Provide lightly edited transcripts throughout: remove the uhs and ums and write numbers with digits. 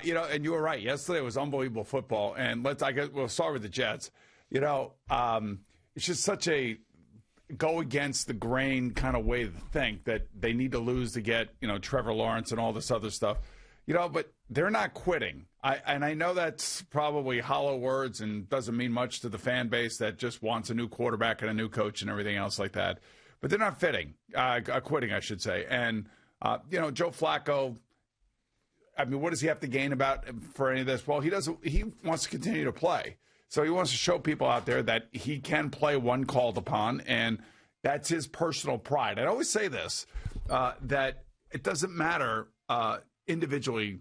And you were right. Yesterday was unbelievable football. And we'll start with the Jets. It's just such a go against the grain kind of way to think that they need to lose to get, Trevor Lawrence and all this other stuff. But they're not quitting. I know that's probably hollow words and doesn't mean much to the fan base that just wants a new quarterback and a new coach and everything else like that. But they're not quitting, I should say. And, Joe Flacco, what does he have to gain for any of this? Well, he wants to continue to play. So he wants to show people out there that he can play when called upon, and that's his personal pride. I always say this, that it doesn't matter individually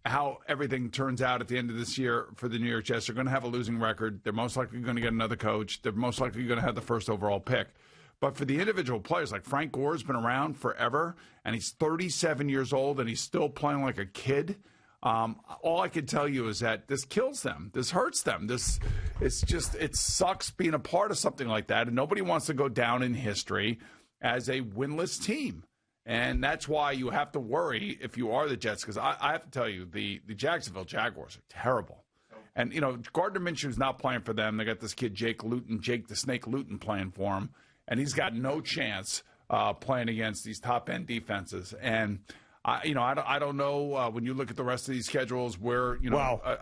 how everything turns out at the end of this year for the New York Jets. They're going to have a losing record. They're most likely going to get another coach. They're most likely going to have the first overall pick. But for the individual players, like Frank Gore's been around forever, and he's 37 years old, and he's still playing like a kid. All I can tell you is that this kills them. This hurts them. It sucks being a part of something like that, and nobody wants to go down in history as a winless team. And that's why you have to worry if you are the Jets, because I have to tell you, the Jacksonville Jaguars are terrible. And, Gardner Minshew's not playing for them. They got this kid, Jake the Snake Luton, playing for him. And he's got no chance playing against these top-end defenses. And, I don't know when you look at the rest of these schedules where,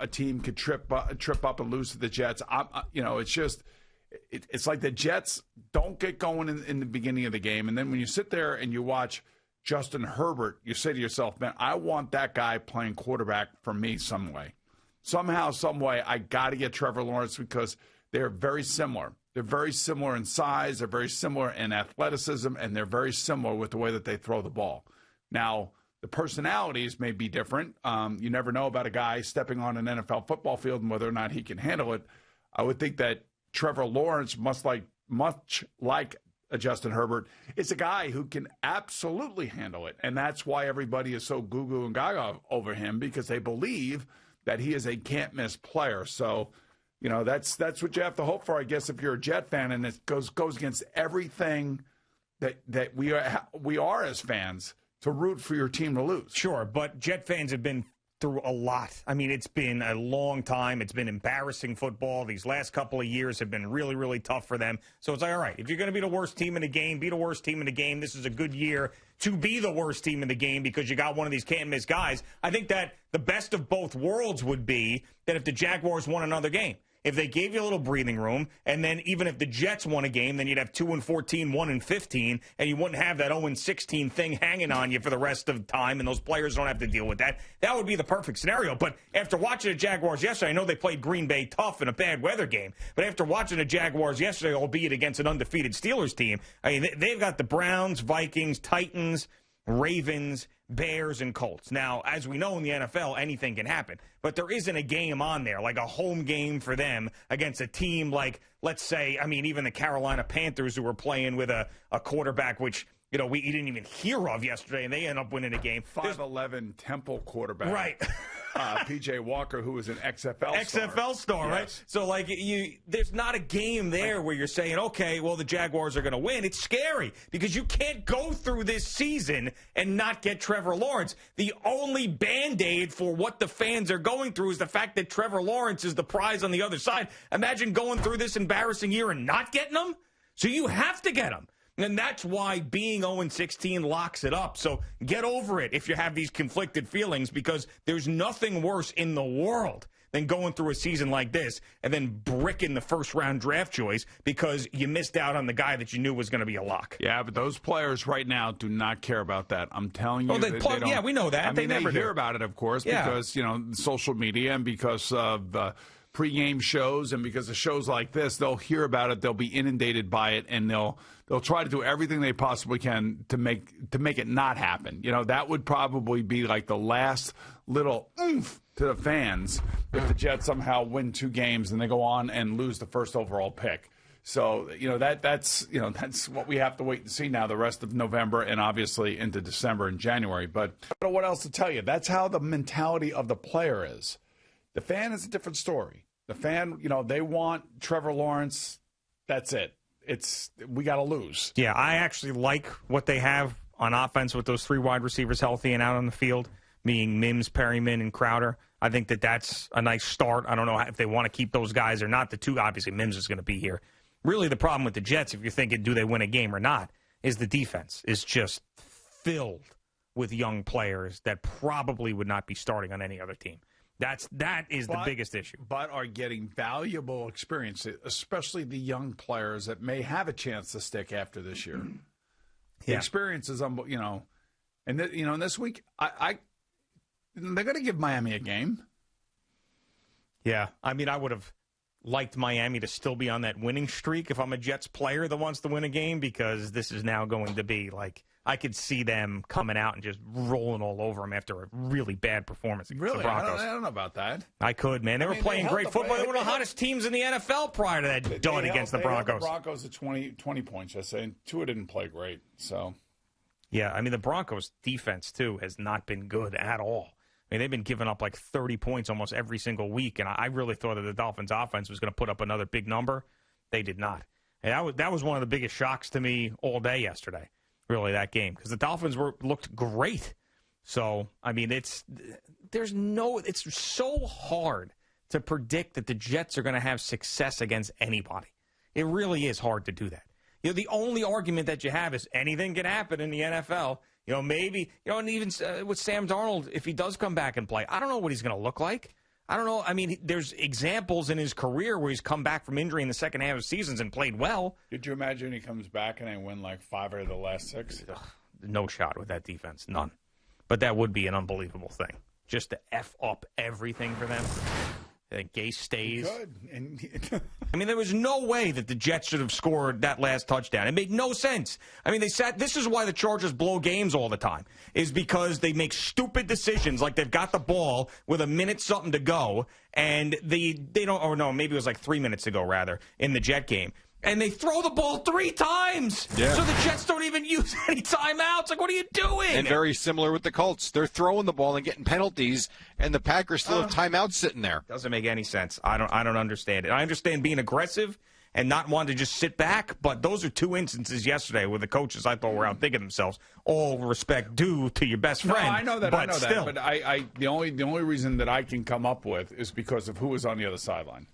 a team could trip up and lose to the Jets. It's like the Jets don't get going in the beginning of the game. And then when you sit there and you watch Justin Herbert, you say to yourself, man, I want that guy playing quarterback for me some way. Somehow, some way, I got to get Trevor Lawrence because they're very similar. They're very similar in size. They're very similar in athleticism, and they're very similar with the way that they throw the ball. Now, the personalities may be different. You never know about a guy stepping on an NFL football field and whether or not he can handle it. I would think that Trevor Lawrence, much like Justin Herbert, is a guy who can absolutely handle it. And that's why everybody is so goo-goo and gaga over him, because they believe that he is a can't-miss player. So, that's what you have to hope for, I guess, if you're a Jet fan, and it goes against everything that we are as fans to root for your team to lose. Sure, but Jet fans have been through a lot. It's been a long time. It's been embarrassing football. These last couple of years have been really, really tough for them. So it's like, all right, if you're going to be the worst team in the game, be the worst team in the game. This is a good year to be the worst team in the game because you got one of these can't-miss guys. I think that the best of both worlds would be that if the Jaguars won another game, if they gave you a little breathing room, and then even if the Jets won a game, then you'd have 2-14, 1-15, and you wouldn't have that 0-16 thing hanging on you for the rest of the time, and those players don't have to deal with that. That would be the perfect scenario. But after watching the Jaguars yesterday, I know they played Green Bay tough in a bad weather game, but after watching the Jaguars yesterday, albeit against an undefeated Steelers team, they've got the Browns, Vikings, Titans, Ravens, Bears, and Colts. Now, as we know in the NFL, anything can happen. But there isn't a game on there, like a home game for them against a team like, let's say, even the Carolina Panthers, who were playing with a quarterback which, we didn't even hear of yesterday, and they end up winning a game. 5'11" Temple quarterback. Right. P.J. Walker, who was an XFL star, right? Yes. So, there's not a game there where you're saying, okay, well, the Jaguars are going to win. It's scary because you can't go through this season and not get Trevor Lawrence. The only Band-Aid for what the fans are going through is the fact that Trevor Lawrence is the prize on the other side. Imagine going through this embarrassing year and not getting him. So you have to get him. And that's why being 0-16 locks it up. So get over it if you have these conflicted feelings, because there's nothing worse in the world than going through a season like this and then bricking the first-round draft choice because you missed out on the guy that you knew was going to be a lock. Yeah, but those players right now do not care about that. I'm telling you. Oh, they don't. Yeah, we know that. They never hear about it, of course, because, social media and because of pregame shows and because of shows like this, they'll hear about it, they'll be inundated by it, and they'll try to do everything they possibly can to make it not happen. That would probably be like the last little oomph to the fans if the Jets somehow win 2 games and they go on and lose the first overall pick. So, that's what we have to wait and see now the rest of November and obviously into December and January. But I don't know what else to tell you. That's how the mentality of the player is. The fan is a different story. The fan, they want Trevor Lawrence. That's it. We got to lose. Yeah, I actually like what they have on offense with those 3 wide receivers healthy and out on the field, being Mims, Perryman, and Crowder. I think that's a nice start. I don't know if they want to keep those guys or not. The two, obviously, Mims is going to be here. Really, the problem with the Jets, if you're thinking, do they win a game or not, is the defense is just filled with young players that probably would not be starting on any other team. That is the biggest issue. But are getting valuable experience, especially the young players that may have a chance to stick after this year. The experience is, and this week, they're going to give Miami a game. Yeah, I mean, I would have liked Miami to still be on that winning streak if I'm a Jets player that wants to win a game, because this is now going to be like, I could see them coming out and just rolling all over them after a really bad performance against the Broncos. I don't know about that. I could, man. They were playing great football. They were one of the hottest teams in the NFL prior to that dud against the Broncos. The Broncos at 20 points, I say, and Tua didn't play great. So, yeah, I mean, the Broncos' defense, too, has not been good at all. I mean, they've been giving up like 30 points almost every single week, and I really thought that the Dolphins' offense was going to put up another big number. They did not. And that was one of the biggest shocks to me all day yesterday, really, that game, because the Dolphins looked great. So, I mean, it's so hard to predict that the Jets are going to have success against anybody. It really is hard to do that. You know, the only argument that you have is anything can happen in the NFL. You know, maybe, and even with Sam Darnold, if he does come back and play, I don't know what he's going to look like. I don't know. I mean, there's examples in his career where he's come back from injury in the second half of seasons and played well. Could you imagine he comes back and they win like 5 out of the last 6? No shot with that defense. None. But that would be an unbelievable thing. Just to F up everything for them. I think Gase stays. Good. I mean, there was no way that the Jets should have scored that last touchdown. It made no sense. I mean, this is why the Chargers blow games all the time, is because they make stupid decisions, like they've got the ball with a minute something to go, and they don't, or no, maybe it was like 3 minutes to go, rather, in the Jet game. And they throw the ball 3 times. Yeah. So the Jets don't even use any timeouts. Like, what are you doing? And very similar with the Colts. They're throwing the ball and getting penalties, and the Packers still have timeouts sitting there. Doesn't make any sense. I don't understand it. I understand being aggressive and not wanting to just sit back, but those are 2 instances yesterday where the coaches, I thought, were outthinking themselves. All respect due to your best friend. No, I know that. But I know still. that. But the only reason that I can come up with is because of who was on the other sideline.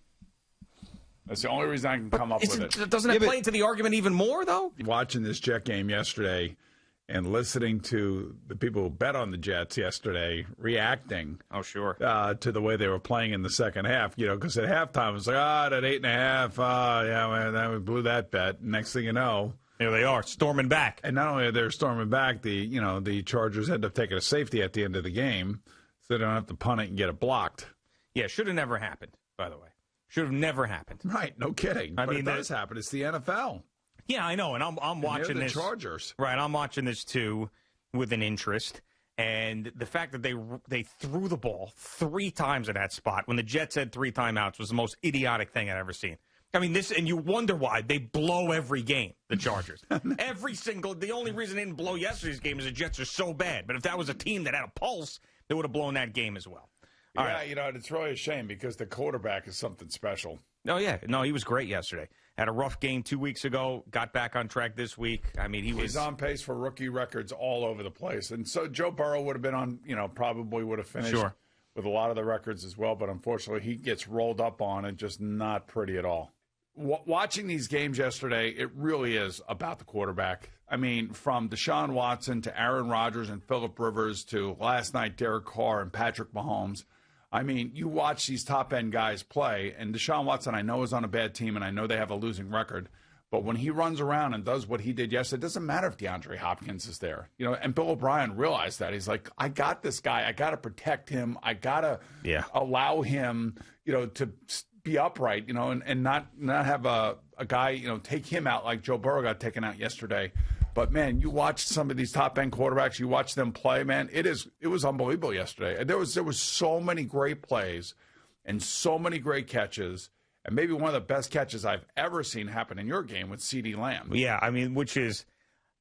That's the only reason I can come up with it. Doesn't it play into the argument even more, though? Watching this Jet game yesterday and listening to the people who bet on the Jets yesterday reacting to the way they were playing in the second half, because at halftime it was like, that 8.5, yeah, man, we blew that bet. Next thing you know, here they are, storming back. And not only are they storming back, the Chargers end up taking a safety at the end of the game, so they don't have to punt it and get it blocked. Yeah, should have never happened, by the way. Should have never happened. Right, no kidding. But it does happen. It's the NFL. Yeah, I know, and I'm watching the this. Chargers. Right, I'm watching this too with an interest, and the fact that they threw the ball 3 times at that spot when the Jets had 3 timeouts was the most idiotic thing I'd ever seen. I mean, and you wonder why they blow every game, the Chargers. The only reason they didn't blow yesterday's game is the Jets are so bad. But if that was a team that had a pulse, they would have blown that game as well. All right. It's really a shame because the quarterback is something special. Oh, yeah. No, he was great yesterday. Had a rough game 2 weeks ago, got back on track this week. I mean, he's on pace for rookie records all over the place. And so Joe Burrow would have been on, probably would have finished with a lot of the records as well. But unfortunately, he gets rolled up on and just not pretty at all. Watching these games yesterday, it really is about the quarterback. I mean, from Deshaun Watson to Aaron Rodgers and Phillip Rivers to last night Derek Carr and Patrick Mahomes. I mean, you watch these top-end guys play, and Deshaun Watson, I know, is on a bad team, and I know they have a losing record. But when he runs around and does what he did yesterday, it doesn't matter if DeAndre Hopkins is there. And Bill O'Brien realized that. He's like, I got this guy. I got to protect him. I got to allow him, to be upright, and not have a guy, take him out like Joe Burrow got taken out yesterday. But, man, you watch some of these top-end quarterbacks, you watch them play, man, it was unbelievable yesterday. There was so many great plays and so many great catches, and maybe one of the best catches I've ever seen happen in your game with CeeDee Lamb. Yeah, I mean,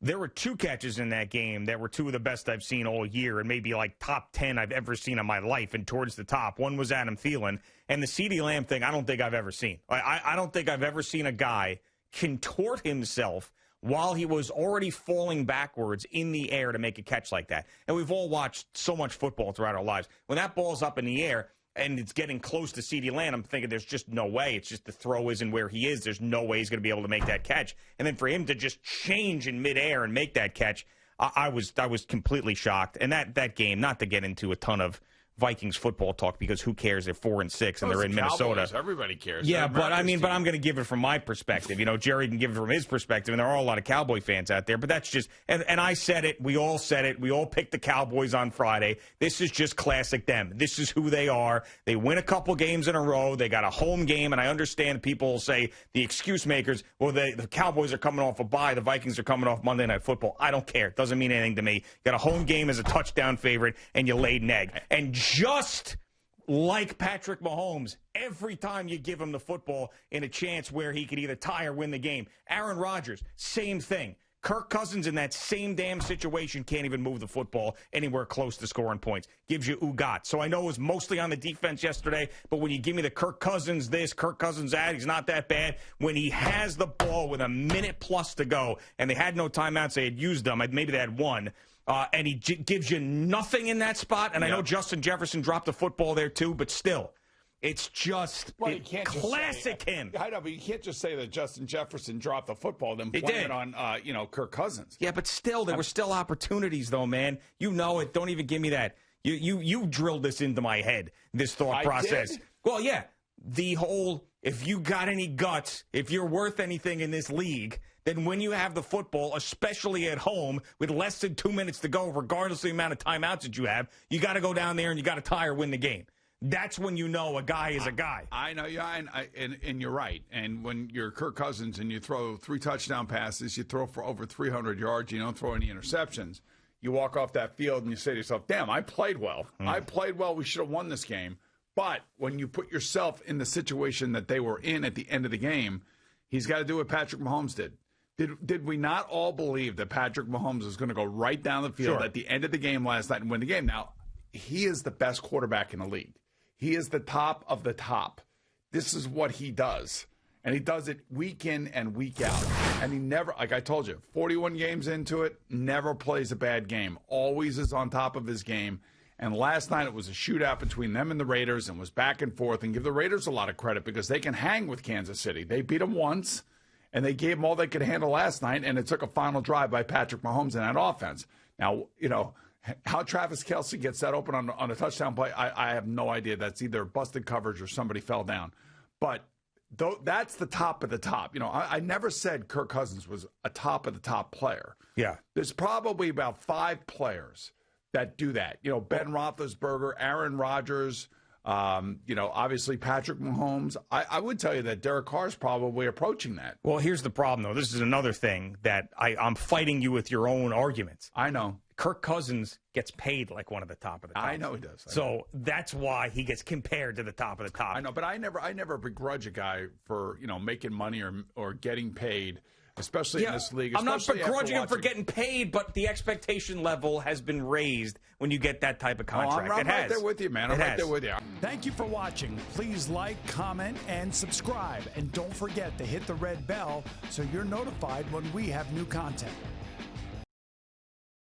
there were 2 catches in that game that were 2 of the best I've seen all year and maybe like top 10 I've ever seen in my life and towards the top. One was Adam Thielen, and the CeeDee Lamb thing I don't think I've ever seen. I don't think I've ever seen a guy contort himself while he was already falling backwards in the air to make a catch like that. And we've all watched so much football throughout our lives. When that ball's up in the air, and it's getting close to CeeDee Lamb, I'm thinking there's just no way. It's just the throw isn't where he is. There's no way he's going to be able to make that catch. And then for him to just change in midair and make that catch, I was completely shocked. And that game, not to get into a ton of Vikings football talk, because who cares? They're 4-6 and they're in Minnesota. Cowboys. Everybody cares. Yeah, but I'm going to give it from my perspective. Jerry can give it from his perspective, and there are a lot of Cowboy fans out there. But that's just, and I said it. We all said it. We all picked the Cowboys on Friday. This is just classic them. This is who they are. They win a couple games in a row. They got a home game, and I understand people will say the excuse makers. Well, the Cowboys are coming off a bye. The Vikings are coming off Monday Night Football. I don't care. It doesn't mean anything to me. Got a home game as a touchdown favorite, and you laid an egg. And just like Patrick Mahomes, every time you give him the football in a chance where he could either tie or win the game. Aaron Rodgers, same thing. Kirk Cousins in that same damn situation can't even move the football anywhere close to scoring points. Gives you Ugat. So I know it was mostly on the defense yesterday, but when you give me the Kirk Cousins this, Kirk Cousins that, he's not that bad. When he has the ball with a minute plus to go, and they had no timeouts, they had used them, maybe they had one, and he gives you nothing in that spot. And I know Justin Jefferson dropped the football there too, but still, it's just classic him. I know, but you can't just say that Justin Jefferson dropped the football, then blame it on Kirk Cousins. Yeah, but still, there were still opportunities, though, man. You know it. Don't even give me that. You drilled this into my head, this thought process. Did? Well, yeah, the whole, if you got any guts, if you're worth anything in this league, then when you have the football, especially at home, with less than 2 minutes to go, regardless of the amount of timeouts that you have, you got to go down there and you got to tie or win the game. That's when you know a guy is a guy. I know, and you're right. And when you're Kirk Cousins and you throw 3 touchdown passes, you throw for over 300 yards, you don't throw any interceptions, you walk off that field and you say to yourself, damn, I played well. I played well. We should have won this game. But when you put yourself in the situation that they were in at the end of the game, he's got to do what Patrick Mahomes did. Did we not all believe that Patrick Mahomes was going to go right down the field at the end of the game last night and win the game? Now, he is the best quarterback in the league. He is the top of the top. This is what he does. And he does it week in and week out. And he never, like I told you, 41 games into it, never plays a bad game. Always is on top of his game. And last night it was a shootout between them and the Raiders and was back and forth. And give the Raiders a lot of credit because they can hang with Kansas City. They beat them once, and they gave them all they could handle last night, and it took a final drive by Patrick Mahomes in that offense. Now, how Travis Kelce gets that open on a touchdown play, I have no idea. That's either busted coverage or somebody fell down. But that's the top of the top. I never said Kirk Cousins was a top of the top player. Yeah. There's probably about 5 players that do that. Ben Roethlisberger, Aaron Rodgers, obviously Patrick Mahomes. I would tell you that Derek Carr is probably approaching that. Well, here's the problem, though. This is another thing that I'm fighting you with your own arguments. I know. Kirk Cousins gets paid like one of the top of the top. I know he does. So that's why he gets compared to the top of the top. I know, but I never begrudge a guy for making money or getting paid, especially in this league. I'm not begrudging him for getting paid, but the expectation level has been raised when you get that type of contract. I'm right there with you, man. I'm right there with you. Thank you for watching. Please like, comment, and subscribe. And don't forget to hit the red bell so you're notified when we have new content.